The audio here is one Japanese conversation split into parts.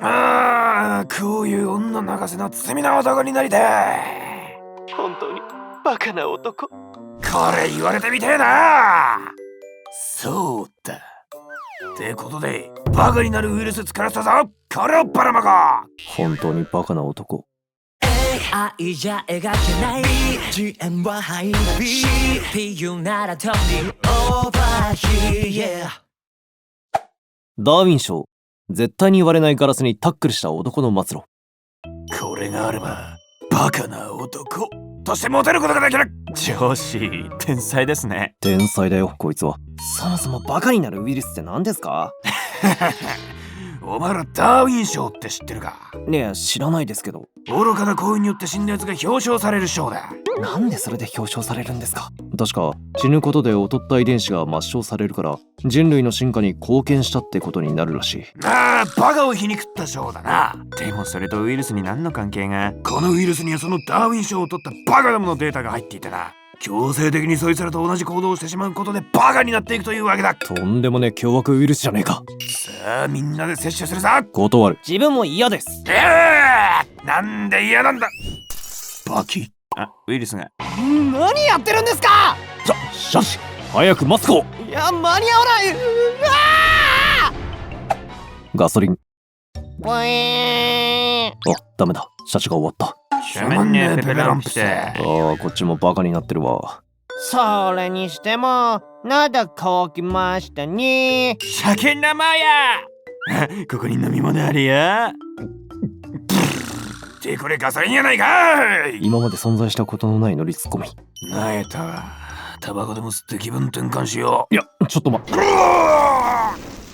こういう女泣かせの罪な男になりたい。本当にバカな男。これ言われてみてえな。そうだ。ってことでバカになるウイルス作らせたぞ。これをばらまこう。本当にバカな男。愛じゃ描けない次元はハイビー PU ならトニーオーバーヒー、ダーウィン賞。絶対に割れないガラスにタックルした男の末路。これがあればバカな男としてモテることができる。上司、天才ですね。天才だよこいつは。そもそもバカになるウイルスって何ですか？お前らダーウィン賞って知ってるか？いや知らないですけど。愚かな行為によって死んだやつが表彰される賞だ。なんでそれで表彰されるんですか？確か死ぬことで劣った遺伝子が抹消されるから人類の進化に貢献したってことになるらしい。バカを皮肉った賞だな。でもそれとウイルスに何の関係が？このウイルスにはそのダーウィン賞を取ったバカどものデータが入っていてな。強制的にそいつらと同じ行動をしてしまうことでバカになっていくというわけだ。とんでもねえ凶悪ウイルスじゃねえか。さあみんなで摂取するぞ。断る。自分も嫌です。なんで嫌なんだバキ。ウイルスが。何やってるんですか？しゃし早くマスクを。いや間に合わない。ガソリン。ウィーン。ダメだ。シャチが終わった。しゃまんねえペペロンプテ。こっちもバカになってるわ。それにしても喉乾きましたね。酒生や。ここに飲み物あるよ。ってこれガソリンやないかい。今まで存在したことのないノリツッコミ。なえたわ。タバコでも吸って気分転換しよう。いやちょっと待って。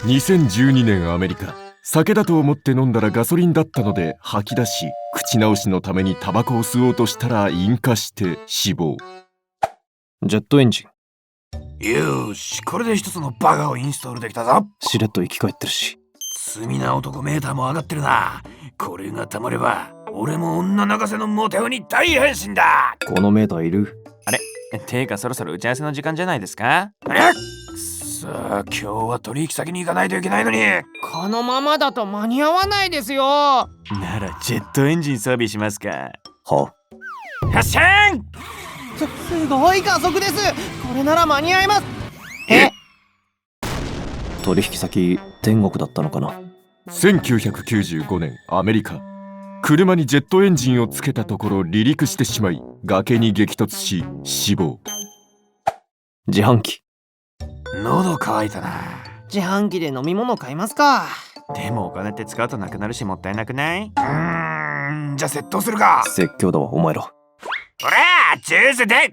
2012年アメリカ。酒だと思って飲んだらガソリンだったので吐き出し、口直しのためにタバコを吸おうとしたら引火して死亡。ジェットエンジン。よし、これで一つのバカをインストールできたぞ。しれっと生き返ってるし。罪な男メーターも上がってるな。これがたまれば俺も女泣かせのモテ男に大変身だ。このメーターいる？あれてかそろそろ打ち合わせの時間じゃないですか？さあ今日は取引先に行かないといけないのに。このままだと間に合わないですよ。ならジェットエンジン装備しますか？は？発進。すごい加速です。これなら間に合います。取引先天国だったのかな。1995年アメリカ。車にジェットエンジンをつけたところ離陸してしまい崖に激突し死亡。自販機。喉乾いたな。自販機で飲み物買いますか。でもお金って使うとなくなるしもったいなくない？じゃあ窃盗するか。説教だわお前ら。ほらジュースで。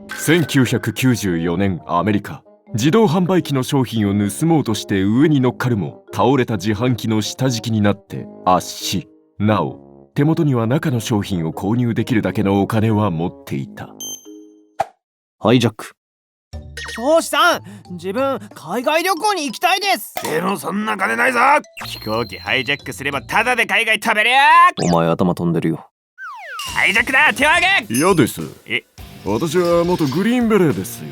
1994年アメリカ。自動販売機の商品を盗もうとして上に乗っかるも倒れた自販機の下敷きになって圧死。なお手元には中の商品を購入できるだけのお金は持っていた。ハイジャック。宗師さん、自分海外旅行に行きたいです。でもそんな金ないぞ。飛行機ハイジャックすればタダで海外食べれや。お前頭飛んでるよ。ハイジャックだ、手を挙げ。嫌です。え、私は元グリーンベレーですよ。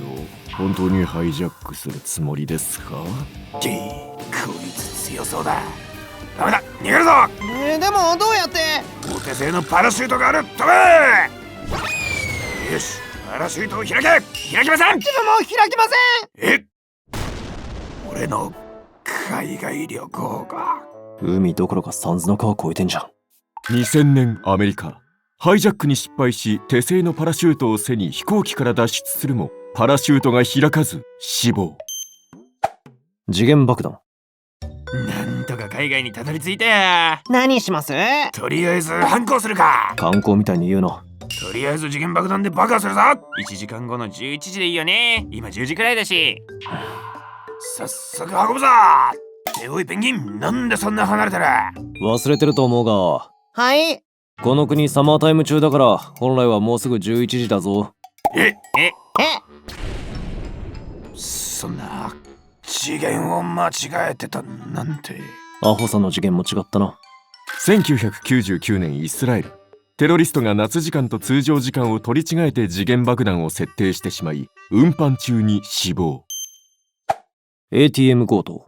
本当にハイジャックするつもりですか？こいつ強そうだ。ダメだ、逃げるぞ。でもどうやって？お手製のパラシュートがある。飛べ。よし、パラシュートを開け。開きません。自分も開きません。俺の海外旅行か。海どころか三途の川越えてんじゃん。2000年アメリカ。ハイジャックに失敗し手製のパラシュートを背に飛行機から脱出するもパラシュートが開かず死亡。時限爆弾。なんとか海外にたどり着いたや。何します？とりあえず反抗するか。観光みたいに言うな。とりあえず時限爆弾で爆破するぞ。1時間後の11時でいいよね。今10時くらいだし。早速運ぶぞ。おいペンギン、なんでそんな離れてる？忘れてると思うが。はい。この国サマータイム中だから本来はもうすぐ11時だぞ。そんな次元を間違えてたなんて。アホさの次元も違ったな。1999年イスラエル。テロリストが夏時間と通常時間を取り違えて時限爆弾を設定してしまい運搬中に死亡。 ATM 強盗。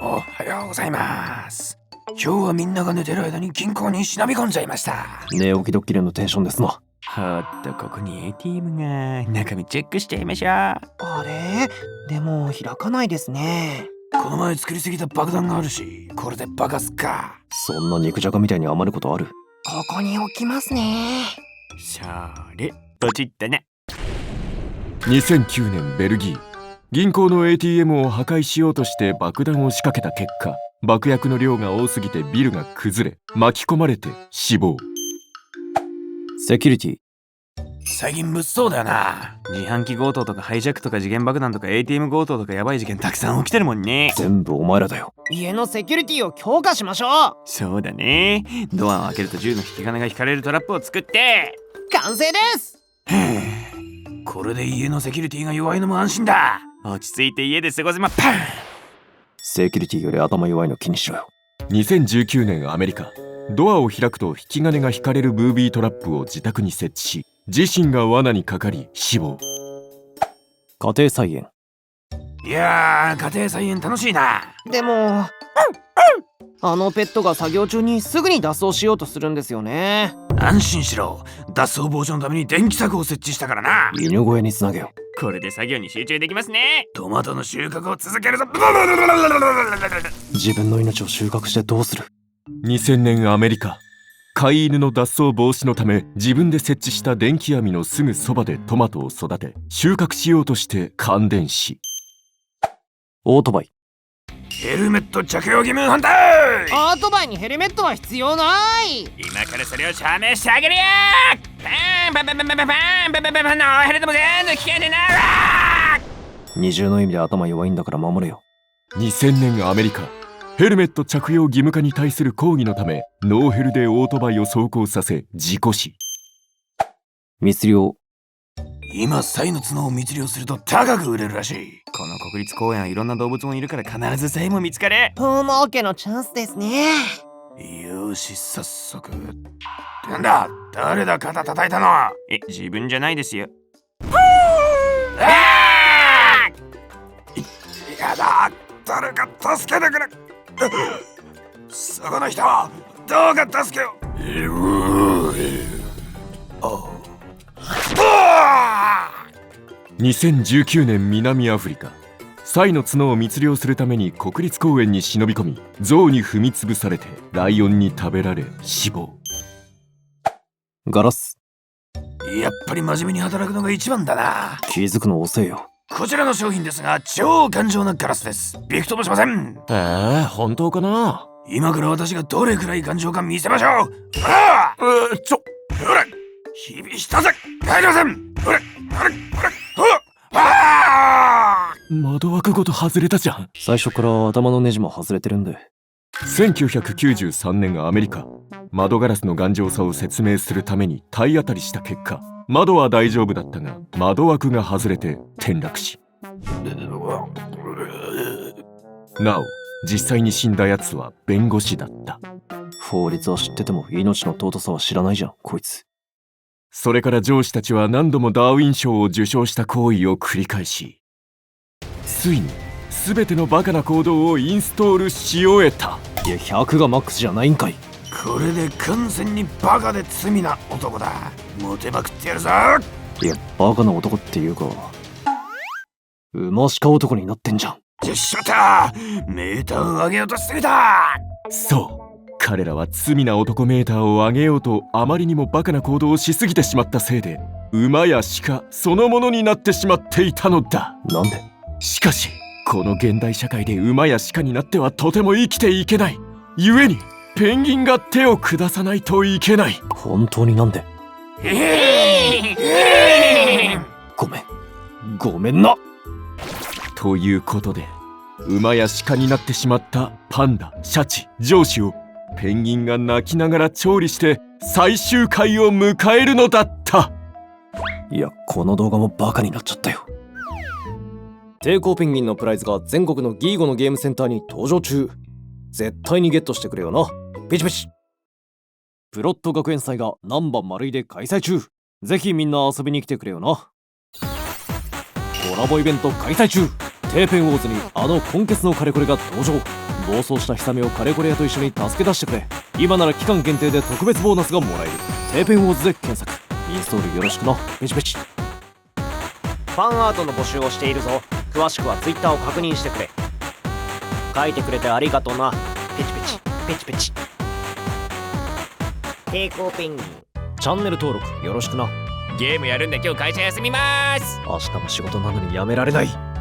おはようございます。今日はみんなが寝てる間に銀行に忍び込んじゃいました。寝起きドッキリのテンションですな。ほっとここに ATM が中身チェックしちゃいましょう。あれでも開かないですね。この前作りすぎた爆弾があるし、これで爆発か。そんな肉じゃがみたいに余ることある？ここに置きますね。それポチったな。2009年ベルギー、銀行の ATM を破壊しようとして爆弾を仕掛けた結果、爆薬の量が多すぎてビルが崩れ、巻き込まれて死亡。セキュリティ。最近物騒だよな。自販機強盗とかハイジャックとか時限爆弾とか ATM 強盗とかやばい事件たくさん起きてるもんね。全部お前らだよ。家のセキュリティを強化しましょう。そうだね。ドアを開けると銃の引き金が引かれるトラップを作って。完成です。これで家のセキュリティが弱いのも安心だ。落ち着いて家で過ごせまパン。セキュリティより頭弱いの気にしろよ。2019年アメリカ、ドアを開くと引き金が引かれるブービートラップを自宅に設置し、自身が罠にかかり死亡。家庭菜園。いやー、家庭菜園楽しいな。でもあのペットが作業中にすぐに脱走しようとするんですよね。安心しろ。脱走防止のために電気柵を設置したからな。犬小屋につなげよ。これで作業に集中できますね。トマトの収穫を続けるぞ。自分の命を収穫してどうする？ 2000年アメリカ、飼い犬の脱走防止のため自分で設置した電気網のすぐそばでトマトを育て収穫しようとして感電死。オートバイ。ヘルメット着用義務反対。オートバイにヘルメットは必要ない。今からそれを証明してあげるよ。パンパンパンパンパンパンパンパンパンパンのヘルでも全部危険でな。二重の意味で頭弱いんだから守れよ。2000年アメリカ、ヘルメット着用義務化に対する抗議のためノーヘルでオートバイを走行させ事故死。密漁。今サイの角を密漁すると高く売れるらしい。この国立公園はいろんな動物もいるから必ずサイも見つかる。ポモーケのチャンスですね。よし、早速。なんだ、誰だ肩叩いたの。自分じゃないですよ。やだ、誰か助けてくれ。そこの人、どうか助けよ。2019年南アフリカ、サイの角を密漁するために国立公園に忍び込み、象に踏みつぶされてライオンに食べられ死亡。ガラス。やっぱり真面目に働くのが一番だな。気づくの遅えよ。こちらの商品ですが、超頑丈なガラスです。びくともしません。本当かな。今から私がどれくらい頑丈か見せましょう。ほら、日々したぜ。帰りません。ほら、窓枠ごと外れたじゃん。最初から頭のネジも外れてるんで。1993年アメリカ、窓ガラスの頑丈さを説明するために体当たりした結果、窓は大丈夫だったが窓枠が外れて転落し、なお実際に死んだやつは弁護士だった。法律は知ってても命の尊さは知らないじゃんこいつ。それから上司たちは何度もダーウィン賞を受賞した行為を繰り返し、ついに全てのバカな行動をインストールし終えた。いや100がマックスじゃないんかい。これで完全にバカで罪な男だ。モテまくってやるぞ。いやバカな男っていうか馬鹿男になってんじゃん。しまった。メーターを上げようとしてみた。そう、彼らは罪な男メーターを上げようとあまりにもバカな行動をしすぎてしまったせいで、馬や鹿そのものになってしまっていたのだ。なんで？しかしこの現代社会で馬や鹿になってはとても生きていけない。故にペンギンが手を下さないといけない。本当になんで？ごめんな。ということで馬や鹿になってしまったパンダ、シャチ、上司をペンギンが泣きながら調理して最終回を迎えるのだった。いやこの動画もバカになっちゃったよ。抵抗ペンギンのプライズが全国のギーゴのゲームセンターに登場中。絶対にゲットしてくれよな。ピチピチ。プロット学園祭がナンバ丸井で開催中。ぜひみんな遊びに来てくれよな。コラボイベント開催中。テーペンウォーズにあの根血のカレコレが登場。暴走したヒサメをカレコレ屋と一緒に助け出してくれ。今なら期間限定で特別ボーナスがもらえる。テーペンウォーズで検索。インストールよろしくな。ペチペチ。ファンアートの募集をしているぞ。詳しくは Twitter を確認してくれ。書いてくれてありがとうな。ペチペチペチペチ。抵抗ペンギン。チャンネル登録よろしくな。ゲームやるんで今日会社休みます。明日も仕事なのにやめられない。